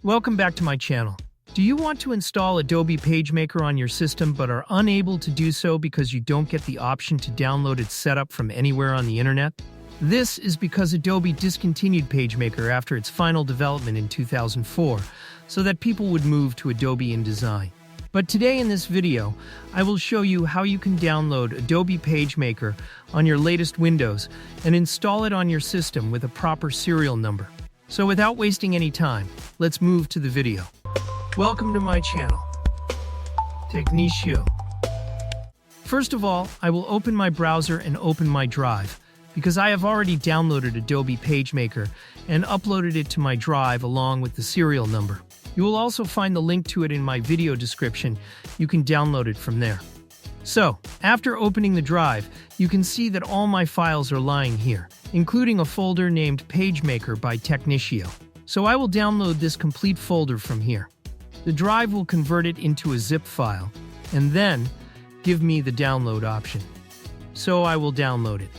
Welcome back to my channel. Do you want to install Adobe PageMaker on your system but are unable to do so because you don't get the option to download its setup from anywhere on the internet? This is because Adobe discontinued PageMaker after its final development in 2004, so that people would move to Adobe InDesign. But today in this video, I will show you how you can download Adobe PageMaker on your latest Windows and install it on your system with a proper serial number. So without wasting any time, let's move to the video. Welcome to my channel, Technichio. First of all, I will open my browser and open my drive, because I have already downloaded Adobe PageMaker and uploaded it to my drive along with the serial number. You will also find the link to it in my video description. You can download it from there. So, after opening the drive, you can see that all my files are lying here, including a folder named PageMaker by Technichio. So I will download this complete folder from here. The drive will convert it into a zip file, and then give me the download option. So I will download it.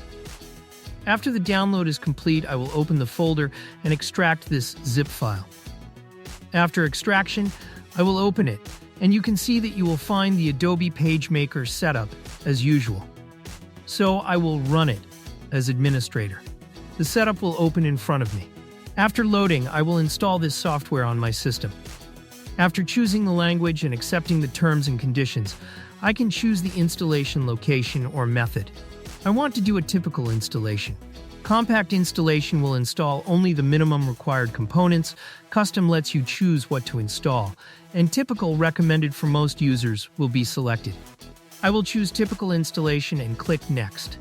After the download is complete, I will open the folder and extract this zip file. After extraction, I will open it, and you can see that you will find the Adobe PageMaker setup as usual. So I will run it as administrator. The setup will open in front of me. After loading, I will install this software on my system. After choosing the language and accepting the terms and conditions, I can choose the installation location or method. I want to do a typical installation. Compact installation will install only the minimum required components, custom lets you choose what to install, and typical, recommended for most users, will be selected. I will choose typical installation and click Next.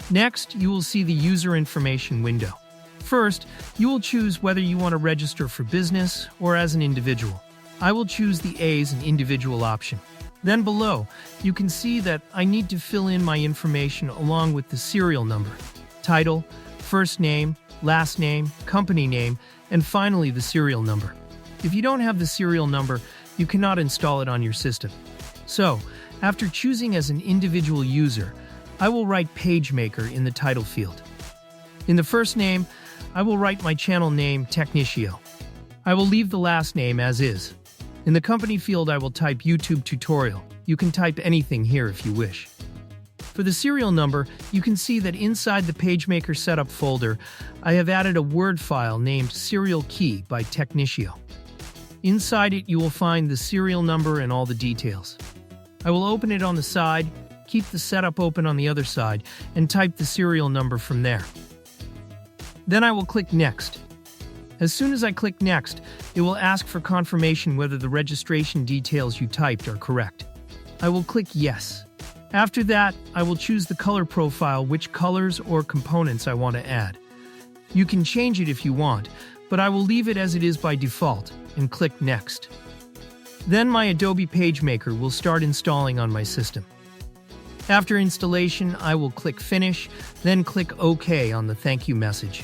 Next, you will see the user information window. First, you will choose whether you want to register for business or as an individual. I will choose the A as an individual option. Then below, you can see that I need to fill in my information along with the serial number, title, first name, last name, company name, and finally the serial number. If you don't have the serial number, you cannot install it on your system. So, after choosing as an individual user, I will write PageMaker in the title field. In the first name, I will write my channel name, Technichio. I will leave the last name as is. In the company field, I will type YouTube tutorial. You can type anything here if you wish. For the serial number, you can see that inside the PageMaker setup folder, I have added a Word file named Serial Key by Technichio. Inside it, you will find the serial number and all the details. I will open it on the side, keep the setup open on the other side, and type the serial number from there. Then I will click Next. As soon as I click Next, it will ask for confirmation whether the registration details you typed are correct. I will click Yes. After that, I will choose the color profile, which colors or components I want to add. You can change it if you want, but I will leave it as it is by default and click Next. Then my Adobe PageMaker will start installing on my system. After installation, I will click Finish, then click OK on the thank you message.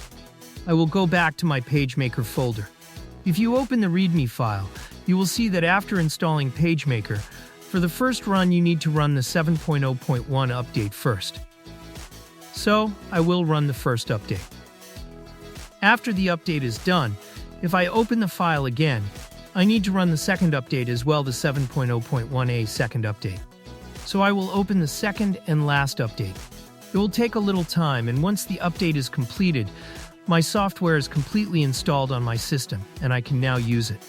I will go back to my PageMaker folder. If you open the README file, you will see that after installing PageMaker, for the first run you need to run the 7.0.1 update first. So, I will run the first update. After the update is done, if I open the file again, I need to run the second update as well, the 7.0.1a second update. So I will open the second and last update. It will take a little time, and once the update is completed, my software is completely installed on my system, and I can now use it.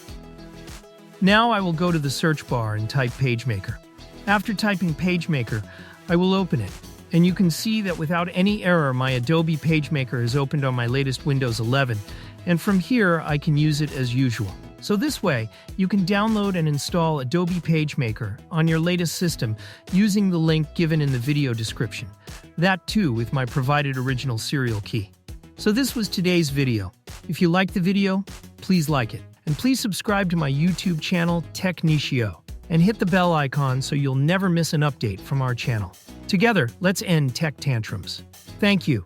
Now I will go to the search bar and type PageMaker. After typing PageMaker, I will open it, and you can see that without any error, my Adobe PageMaker is opened on my latest Windows 11, and from here I can use it as usual. So this way, you can download and install Adobe PageMaker on your latest system using the link given in the video description. That too with my provided original serial key. So this was today's video. If you liked the video, please like it. And please subscribe to my YouTube channel, Technichio, and hit the bell icon so you'll never miss an update from our channel. Together, let's end tech tantrums. Thank you.